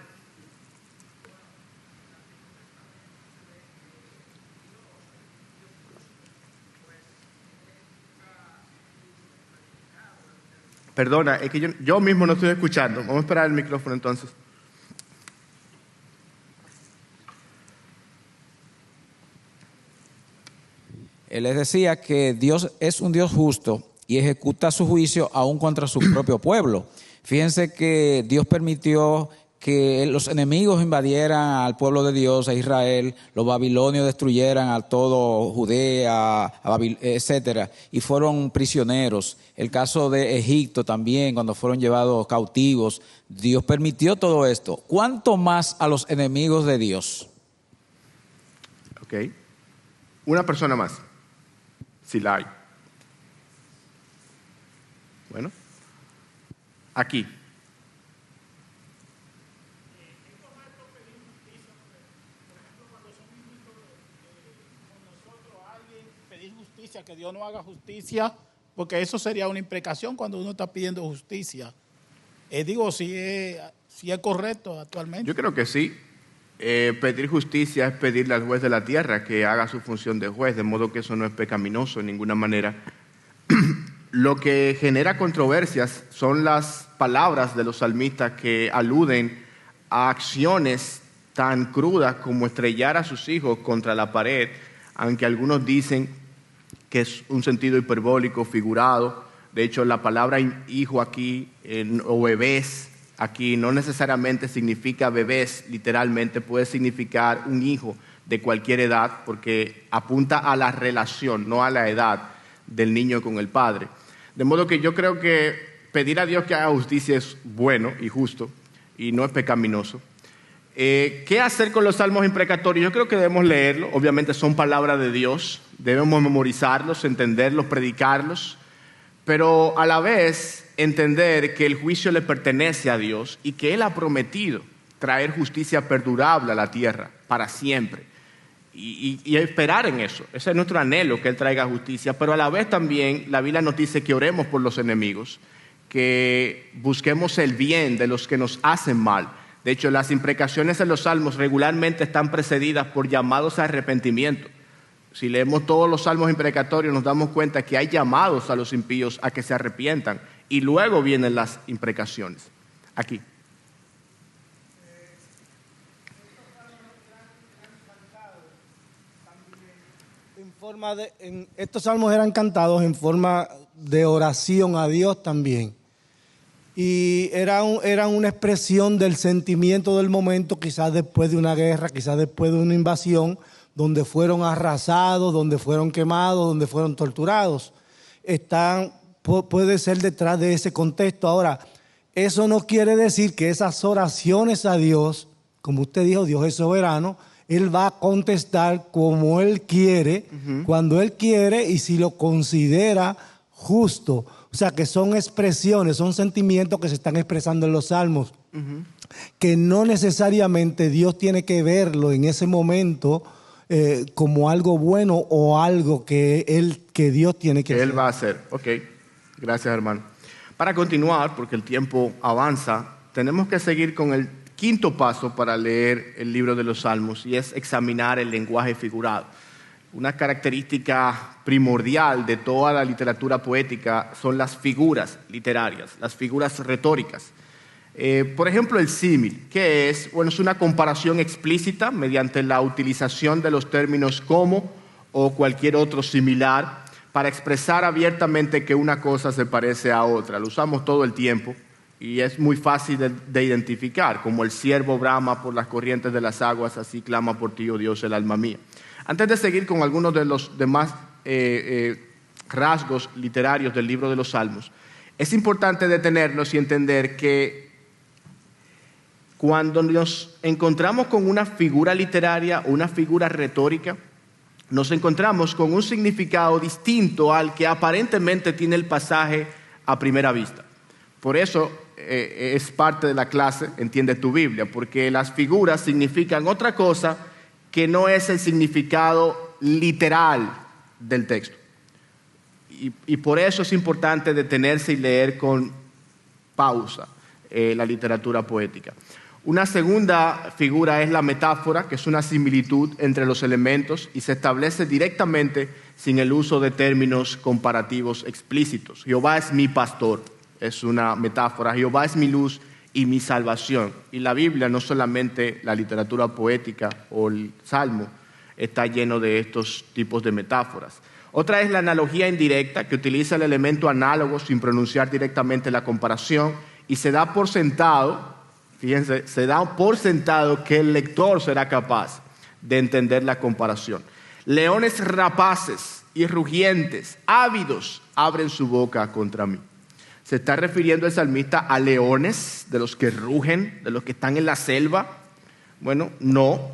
Perdona, es que yo mismo no estoy escuchando. Vamos a esperar el micrófono entonces. Él les decía que Dios es un Dios justo y ejecuta su juicio aún contra su propio pueblo. Fíjense que Dios permitió que los enemigos invadieran al pueblo de Dios, a Israel, los babilonios destruyeran a todo Judea, etcétera, y fueron prisioneros. El caso de Egipto también, cuando fueron llevados cautivos, Dios permitió todo esto. ¿Cuánto más a los enemigos de Dios? Ok. Una persona más, si la hay. Bueno, aquí. Que Dios no haga justicia, porque eso sería una imprecación cuando uno está pidiendo justicia. Digo, si es correcto actualmente. Yo creo que sí. Pedir justicia es pedirle al juez de la tierra que haga su función de juez, de modo que eso no es pecaminoso en ninguna manera. Lo que genera controversias son las palabras de los salmistas que aluden a acciones tan crudas como estrellar a sus hijos contra la pared, aunque algunos dicen que es un sentido hiperbólico, figurado. De hecho, la palabra hijo aquí, o bebés, aquí no necesariamente significa bebés, literalmente puede significar un hijo de cualquier edad, porque apunta a la relación, no a la edad del niño con el padre. De modo que yo creo que pedir a Dios que haga justicia es bueno y justo, y no es pecaminoso. ¿Qué hacer con los salmos imprecatorios? Yo creo que debemos leerlos, obviamente son palabras de Dios, debemos memorizarlos, entenderlos, predicarlos, pero a la vez entender que el juicio le pertenece a Dios y que Él ha prometido traer justicia perdurable a la tierra para siempre y esperar en eso. Ese es nuestro anhelo, que Él traiga justicia, pero a la vez también la Biblia nos dice que oremos por los enemigos, que busquemos el bien de los que nos hacen mal. De hecho, las imprecaciones en los salmos regularmente están precedidas por llamados a arrepentimiento. Si leemos todos los salmos imprecatorios nos damos cuenta que hay llamados a los impíos a que se arrepientan y luego vienen las imprecaciones. Aquí. Estos salmos eran cantados en forma de oración a Dios también. Y eran una expresión del sentimiento del momento, quizás después de una guerra, quizás después de una invasión, donde fueron arrasados, donde fueron quemados, donde fueron torturados. Puede ser detrás de ese contexto. Ahora, eso no quiere decir que esas oraciones a Dios, como usted dijo, Dios es soberano, Él va a contestar como Él quiere, cuando Él quiere y si lo considera justo. O sea, que son expresiones, son sentimientos que se están expresando en los salmos, que no necesariamente Dios tiene que verlo en ese momento como algo bueno o algo que Dios tiene que hacer. Él va a hacer. Ok, gracias hermano. Para continuar, porque el tiempo avanza, tenemos que seguir con el quinto paso para leer el libro de los Salmos, y es examinar el lenguaje figurado. Una característica primordial de toda la literatura poética son las figuras literarias, las figuras retóricas. Por ejemplo, el símil, que es? Bueno, es una comparación explícita mediante la utilización de los términos como o cualquier otro similar para expresar abiertamente que una cosa se parece a otra. Lo usamos todo el tiempo y es muy fácil de identificar, como el ciervo brama por las corrientes de las aguas, así clama por ti, oh Dios, el alma mía. Antes de seguir con algunos de los demás rasgos literarios del libro de los Salmos, es importante detenernos y entender que cuando nos encontramos con una figura literaria o una figura retórica, nos encontramos con un significado distinto al que aparentemente tiene el pasaje a primera vista. Por eso es parte de la clase Entiende tu Biblia, porque las figuras significan otra cosa que no es el significado literal del texto. Y por eso es importante detenerse y leer con pausa la literatura poética. Una segunda figura es la metáfora, que es una similitud entre los elementos y se establece directamente sin el uso de términos comparativos explícitos. Jehová es mi pastor, es una metáfora. Jehová es mi luz y mi salvación. Y la Biblia, no solamente la literatura poética o el Salmo, está lleno de estos tipos de metáforas. Otra es la analogía indirecta, que utiliza el elemento análogo sin pronunciar directamente la comparación y se da por sentado, fíjense, se da por sentado que el lector será capaz de entender la comparación. Leones rapaces y rugientes, ávidos, abren su boca contra mí. ¿Se está refiriendo el salmista a leones, de los que rugen, de los que están en la selva? Bueno, no.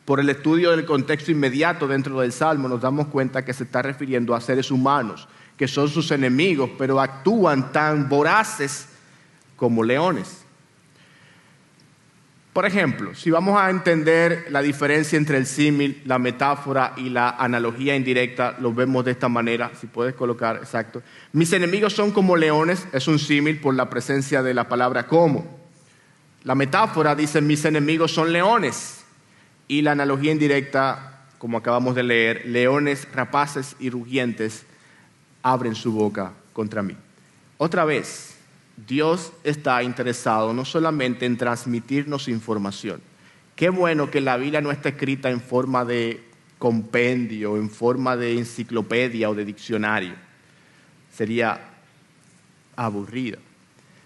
Por el estudio del contexto inmediato dentro del Salmo nos damos cuenta que se está refiriendo a seres humanos, que son sus enemigos, pero actúan tan voraces como leones. Por ejemplo, si vamos a entender la diferencia entre el símil, la metáfora y la analogía indirecta, lo vemos de esta manera, si puedes colocar, exacto. Mis enemigos son como leones, es un símil por la presencia de la palabra como. La metáfora dice, mis enemigos son leones. Y la analogía indirecta, como acabamos de leer, leones rapaces y rugientes abren su boca contra mí. Otra vez, Dios está interesado no solamente en transmitirnos información. Qué bueno que la Biblia no está escrita en forma de compendio, en forma de enciclopedia o de diccionario. Sería aburrida.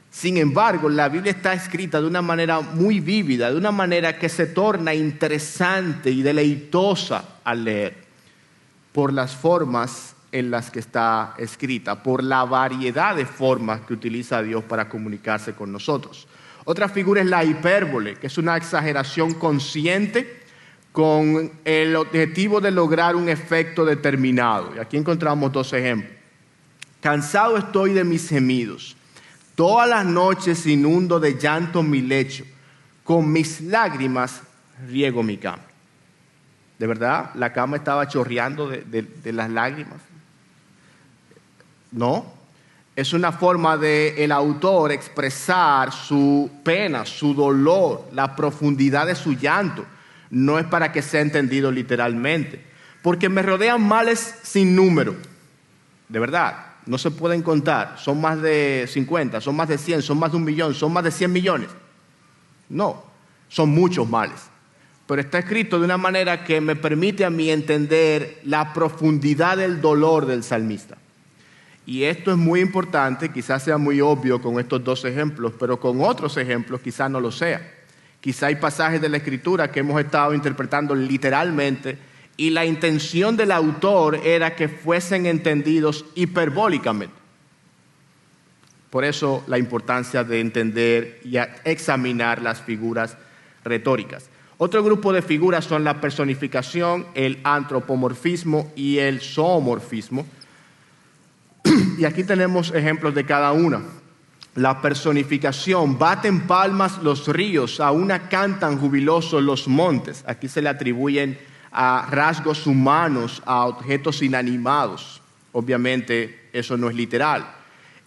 Sin embargo, la Biblia está escrita de una manera muy vívida, de una manera que se torna interesante y deleitosa al leer, por las formas en las que está escrita, por la variedad de formas que utiliza Dios para comunicarse con nosotros. Otra figura es la hipérbole, que es una exageración consciente con el objetivo de lograr un efecto determinado. Y aquí encontramos dos ejemplos. Cansado estoy de mis gemidos. Todas las noches inundo de llanto mi lecho, con mis lágrimas riego mi cama. ¿De verdad la cama estaba chorreando de las lágrimas? No, es una forma de el autor expresar su pena, su dolor, la profundidad de su llanto. No es para que sea entendido literalmente, porque me rodean males sin número, de verdad. No se pueden contar, son más de 50, son más de 100, son más de 1 millón, son más de 100 millones. No, son muchos males. Pero está escrito de una manera que me permite a mí entender la profundidad del dolor del salmista. Y esto es muy importante, quizás sea muy obvio con estos dos ejemplos, pero con otros ejemplos quizás no lo sea. Quizás hay pasajes de la Escritura que hemos estado interpretando literalmente y la intención del autor era que fuesen entendidos hiperbólicamente. Por eso la importancia de entender y examinar las figuras retóricas. Otro grupo de figuras son la personificación, el antropomorfismo y el zoomorfismo. Y aquí tenemos ejemplos de cada una. La personificación, baten palmas los ríos, a una cantan jubilosos los montes. Aquí se le atribuyen a rasgos humanos, a objetos inanimados. Obviamente eso no es literal.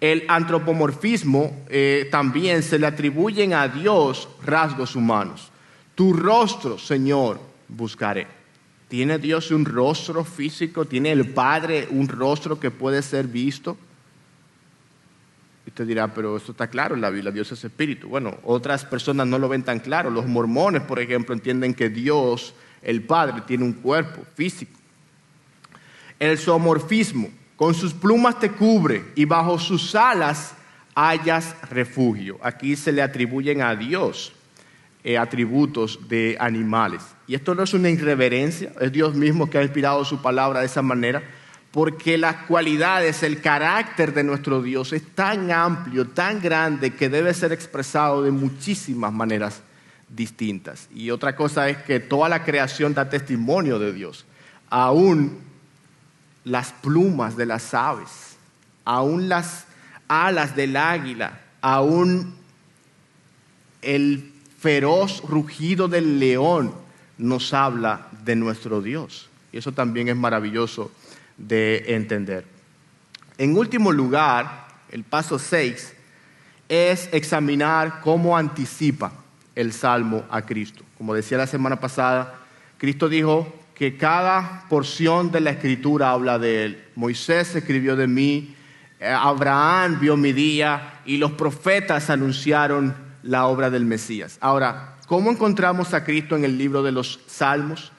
El antropomorfismo también se le atribuyen a Dios rasgos humanos. Tu rostro, Señor, buscaré. ¿Tiene Dios un rostro físico? ¿Tiene el Padre un rostro que puede ser visto? Y usted dirá, pero esto está claro en la Biblia, Dios es espíritu. Bueno, otras personas no lo ven tan claro. Los mormones, por ejemplo, entienden que Dios, el Padre, tiene un cuerpo físico. El zoomorfismo, con sus plumas te cubre y bajo sus alas hallas refugio. Aquí se le atribuyen a Dios atributos de animales. Y esto no es una irreverencia, es Dios mismo que ha inspirado su palabra de esa manera, porque las cualidades, el carácter de nuestro Dios es tan amplio, tan grande, que debe ser expresado de muchísimas maneras distintas. Y otra cosa es que toda la creación da testimonio de Dios. Aún las plumas de las aves, aún las alas del águila, aún el feroz rugido del león nos habla de nuestro Dios. Y eso también es maravilloso de entender. En último lugar, el paso 6 es examinar cómo anticipa el Salmo a Cristo. Como decía la semana pasada, Cristo dijo que cada porción de la Escritura habla de Él. Moisés escribió de mí, Abraham vio mi día y los profetas anunciaron la obra del Mesías. Ahora, ¿cómo encontramos a Cristo en el libro de los Salmos?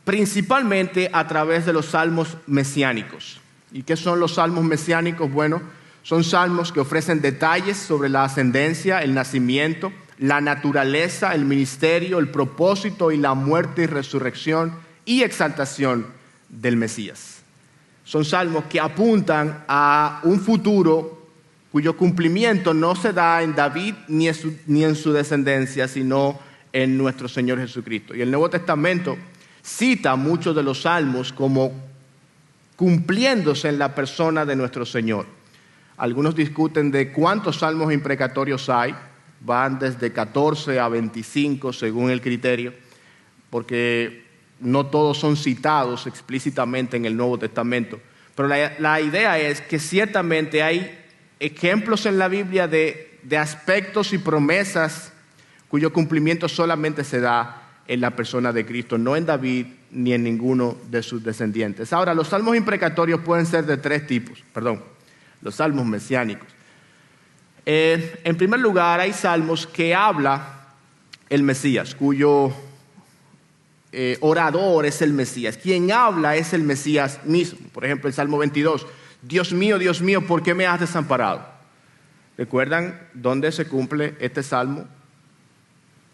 Principalmente a través de los salmos mesiánicos. ¿Y qué son los salmos mesiánicos? Bueno, son salmos que ofrecen detalles sobre la ascendencia, el nacimiento, la naturaleza, el ministerio, el propósito y la muerte y resurrección y exaltación del Mesías. Son salmos que apuntan a un futuro cuyo cumplimiento no se da en David ni en su descendencia, sino en nuestro Señor Jesucristo. Y el Nuevo Testamento cita muchos de los salmos como cumpliéndose en la persona de nuestro Señor. Algunos discuten de cuántos salmos imprecatorios hay, van desde 14 a 25 según el criterio, porque no todos son citados explícitamente en el Nuevo Testamento. Pero la idea es que ciertamente hay ejemplos en la Biblia de aspectos y promesas cuyo cumplimiento solamente se da en la persona de Cristo, no en David ni en ninguno de sus descendientes. Ahora, los salmos imprecatorios pueden ser de tres tipos, los salmos mesiánicos. En primer lugar, hay salmos que habla el Mesías, cuyo orador es el Mesías. Quien habla es el Mesías mismo. Por ejemplo, el Salmo 22, Dios mío, ¿por qué me has desamparado? ¿Recuerdan dónde se cumple este salmo?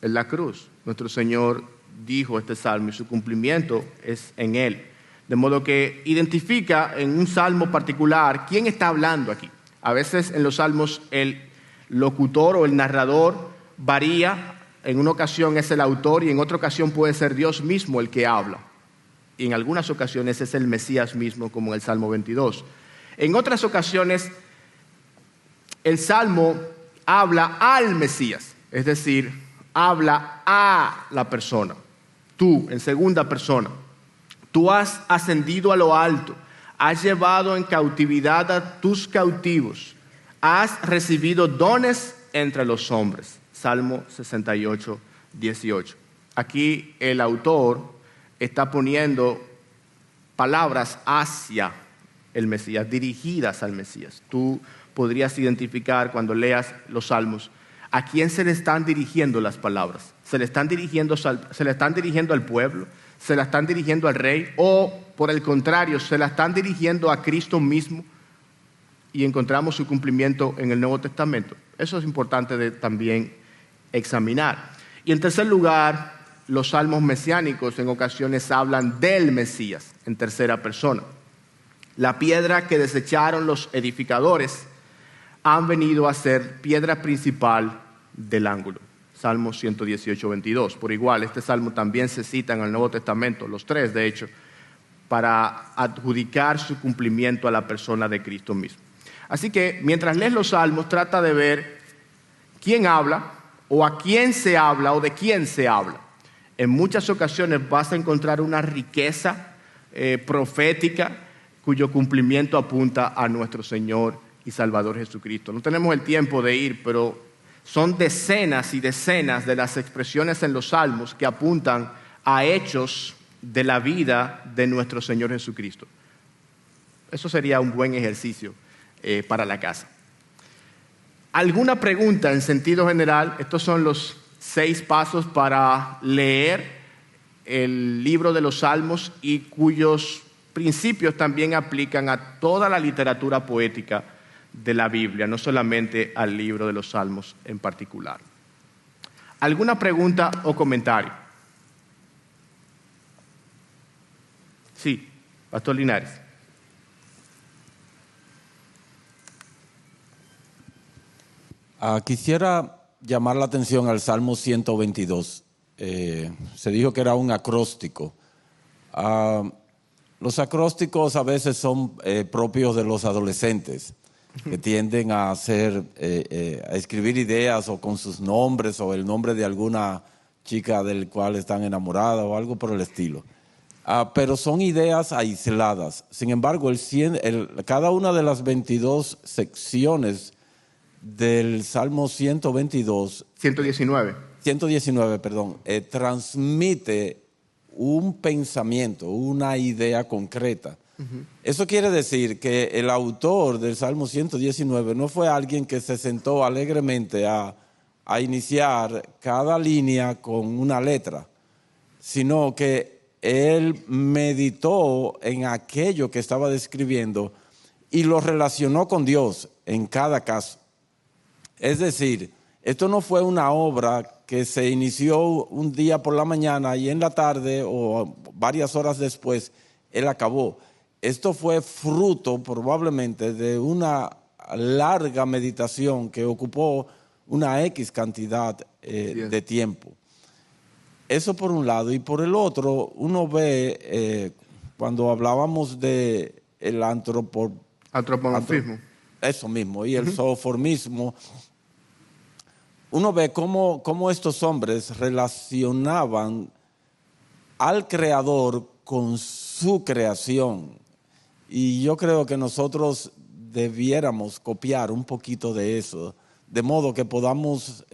En la cruz. Nuestro Señor dijo este salmo y su cumplimiento es en él. De modo que identifica en un salmo particular quién está hablando aquí. A veces en los salmos el locutor o el narrador varía. En una ocasión es el autor y en otra ocasión puede ser Dios mismo el que habla. Y en algunas ocasiones es el Mesías mismo, como en el Salmo 22. En otras ocasiones el salmo habla al Mesías, es decir, habla a la persona, tú, en segunda persona. Tú has ascendido a lo alto, has llevado en cautividad a tus cautivos, has recibido dones entre los hombres. Salmo 68, 18. Aquí el autor está poniendo palabras hacia el Mesías, dirigidas al Mesías. Tú podrías identificar cuando leas los salmos ¿a quién se le están dirigiendo las palabras? ¿Se le están dirigiendo al pueblo? ¿Se la están dirigiendo al rey? ¿O, por el contrario, se la están dirigiendo a Cristo mismo? Y encontramos su cumplimiento en el Nuevo Testamento. Eso es importante de también examinar. Y en tercer lugar, los salmos mesiánicos en ocasiones hablan del Mesías en tercera persona. La piedra que desecharon los edificadores han venido a ser piedra principal del ángulo. Salmo 118, 22. Por igual, este salmo también se cita en el Nuevo Testamento, los tres de hecho, para adjudicar su cumplimiento a la persona de Cristo mismo. Así que mientras lees los salmos, trata de ver quién habla, o a quién se habla, o de quién se habla. En muchas ocasiones vas a encontrar una riqueza profética cuyo cumplimiento apunta a nuestro Señor y Salvador Jesucristo. No tenemos el tiempo de ir, pero son decenas y decenas de las expresiones en los salmos que apuntan a hechos de la vida de nuestro Señor Jesucristo. Eso sería un buen ejercicio para la casa. ¿Alguna pregunta en sentido general? Estos son los 6 pasos para leer el libro de los Salmos y cuyos principios también aplican a toda la literatura poética de la Biblia, no solamente al libro de los Salmos en particular. ¿Alguna pregunta o comentario? Sí, Pastor Linares. Quisiera llamar la atención al Salmo 122. Se dijo que era un acróstico. Los acrósticos a veces son propios de los adolescentes, que tienden a hacer, a escribir ideas o con sus nombres o el nombre de alguna chica del cual están enamoradas o algo por el estilo. Pero son ideas aisladas. Sin embargo, cada una de las 22 secciones del Salmo 119, transmite un pensamiento, una idea concreta Eso quiere decir que el autor del Salmo 119 no fue alguien que se sentó alegremente a iniciar cada línea con una letra, sino que él meditó en aquello que estaba describiendo y lo relacionó con Dios en cada caso. Es decir, esto no fue una obra que se inició un día por la mañana y en la tarde o varias horas después él acabó. Esto fue fruto probablemente de una larga meditación que ocupó una X cantidad de tiempo. Eso por un lado. Y por el otro, uno ve, cuando hablábamos de el Antropomorfismo. Eso mismo, y el zooformismo, uno ve cómo estos hombres relacionaban al Creador con su creación. Y yo creo que nosotros debiéramos copiar un poquito de eso, de modo que podamos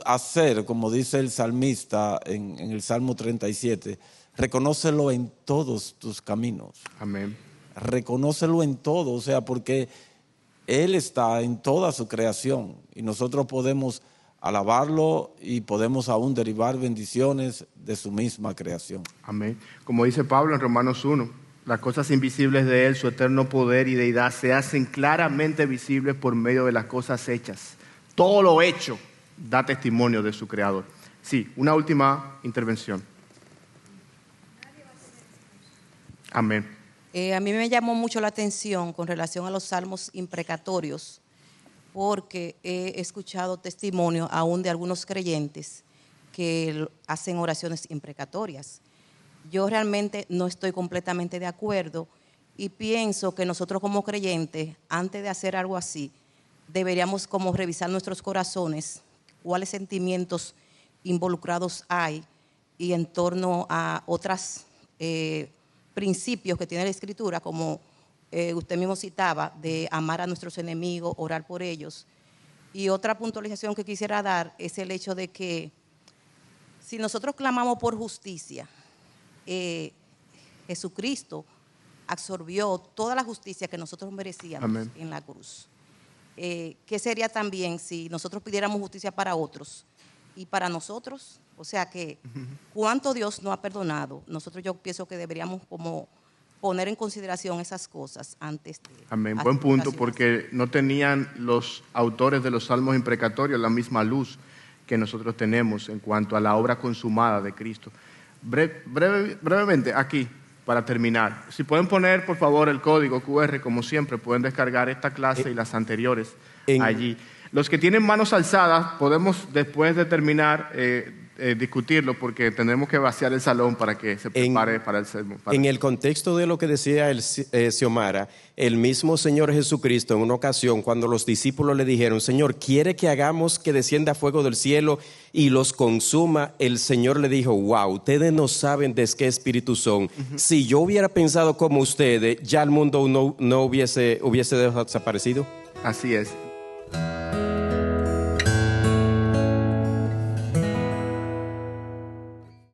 hacer, como dice el salmista en el Salmo 37, reconócelo en todos tus caminos. Amén. Reconócelo en todo, o sea, porque Él está en toda su creación y nosotros podemos alabarlo y podemos aún derivar bendiciones de su misma creación. Amén. Como dice Pablo en Romanos 1, las cosas invisibles de Él, su eterno poder y deidad, se hacen claramente visibles por medio de las cosas hechas. Todo lo hecho da testimonio de su Creador. Sí, una última intervención. Amén. A mí me llamó mucho la atención con relación a los salmos imprecatorios, porque he escuchado testimonios aún de algunos creyentes que hacen oraciones imprecatorias. Yo realmente no estoy completamente de acuerdo y pienso que nosotros como creyentes, antes de hacer algo así, deberíamos como revisar nuestros corazones, cuáles sentimientos involucrados hay y en torno a otros principios que tiene la Escritura, como usted mismo citaba, de amar a nuestros enemigos, orar por ellos. Y otra puntualización que quisiera dar es el hecho de que si nosotros clamamos por justicia, Jesucristo absorbió toda la justicia que nosotros merecíamos. Amén. En la cruz. ¿Qué sería también si nosotros pidiéramos justicia para otros y para nosotros? O sea que, ¿cuánto Dios no ha perdonado? Nosotros yo pienso que deberíamos como poner en consideración esas cosas antes de... Amén. Buen punto, porque no tenían los autores de los salmos imprecatorios la misma luz que nosotros tenemos en cuanto a la obra consumada de Cristo. Brevemente, aquí, para terminar, si pueden poner, por favor, el código QR, como siempre, pueden descargar esta clase y las anteriores allí. Los que tienen manos alzadas, podemos, después de terminar, discutirlo, porque tendremos que vaciar el salón para que se prepare para el sermón. En el contexto de lo que decía Xiomara, el mismo Señor Jesucristo en una ocasión, cuando los discípulos le dijeron, Señor, ¿quiere que hagamos que descienda fuego del cielo y los consuma? El Señor le dijo, wow, ustedes no saben de qué espíritu son. Si yo hubiera pensado como ustedes, ya el mundo no hubiese desaparecido. Así es.